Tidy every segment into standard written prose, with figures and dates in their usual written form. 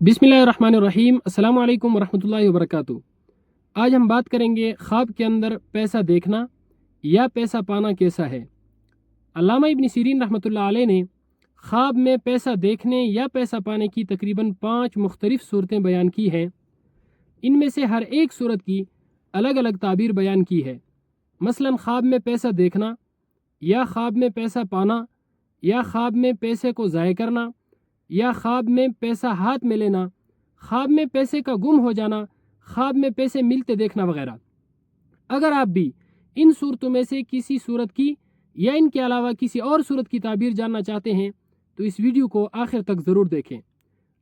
बिस्मिल्लाहिर्रहमानिर्रहीम। अस्सलाम वालेकुम वरहमतुल्लाहि वबरकातुहू। आज हम बात करेंगे ख्वाब के अंदर पैसा देखना या पैसा पाना कैसा है। अल्लामा इब्न सीरीन रहमतुल्लाह अलैह ने ख्वाब में पैसा देखने या पैसा पाने की तकरीबन 5 मुख्तलिफ सूरतें बयान की हैं। इनमें से हर एक सूरत की अलग अलग ताबीर बयान की है। मसलन ख्वाब में पैसा देखना या ख्वाब में पैसा पाना या ख्वाब में पैसे को ज़ाय करना या ख्वाब में पैसा हाथ में लेना, ख्वाब में पैसे का गुम हो जाना, ख्वाब में पैसे मिलते देखना वगैरह। अगर आप भी इन सूरतों में से किसी सूरत की या इनके अलावा किसी और सूरत की ताबीर जानना चाहते हैं तो इस वीडियो को आखिर तक ज़रूर देखें।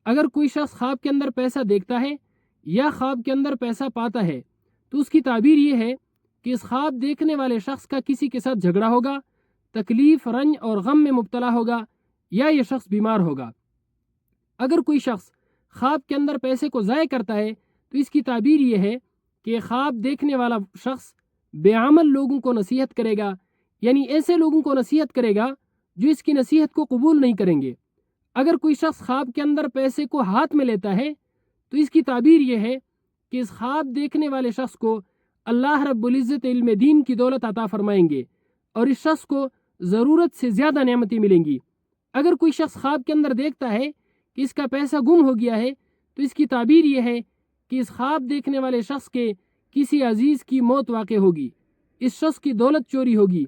अगर कोई शख्स ख्वाब के अंदर पैसा देखता है या ख्वाब के अंदर पैसा पाता है तो उसकी ताबीर ये है कि इस ख्वाब देखने वाले शख्स का किसी के साथ झगड़ा होगा, तकलीफ़, रंज और गम में मुब्तला होगा या ये शख्स बीमार होगा। अगर कोई शख्स ख्वाब के अंदर पैसे को ज़ाय करता है तो इसकी ताबीर ये है कि ख्वाब देखने वाला शख्स बेअमल लोगों को नसीहत करेगा, यानी ऐसे लोगों को नसीहत करेगा जो इसकी नसीहत को कबूल नहीं करेंगे। अगर कोई शख्स ख्वाब के अंदर पैसे को हाथ में लेता है तो इसकी ताबीर ये है कि इस ख्वाब देखने वाले शख्स को अल्लाह रब्बुल इज़्ज़त इल्म दीन की दौलत अता फरमाएंगे और इस शख्स को ज़रूरत से ज़्यादा नेमतें मिलेंगी। अगर कोई शख्स ख्वाब के अंदर देखता है कि इसका पैसा गुम हो गया है तो इसकी ताबीर ये है कि इस ख्वाब देखने वाले शख्स के किसी अजीज़ की मौत वाक़ होगी, इस शख्स की दौलत चोरी होगी।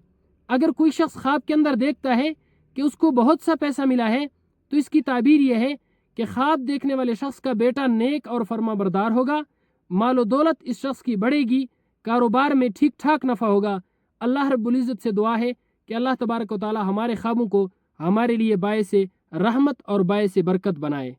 अगर कोई शख्स ख्वाब के अंदर देखता है कि उसको बहुत सा पैसा मिला है तो इसकी ताबीर ये है कि ख्वाब देखने वाले शख्स का बेटा नेक और फरमाबरदार होगा, मालो दौलत इस शख्स की बढ़ेगी, कारोबार में ठीक ठाक नफ़ा होगा। अल्लाह रब्बुल इज़्ज़त से दुआ है कि अल्लाह तबारक व तआला हमारे ख्वाबों को हमारे लिए बायसे रहमत और बायसे बरकत बनाए।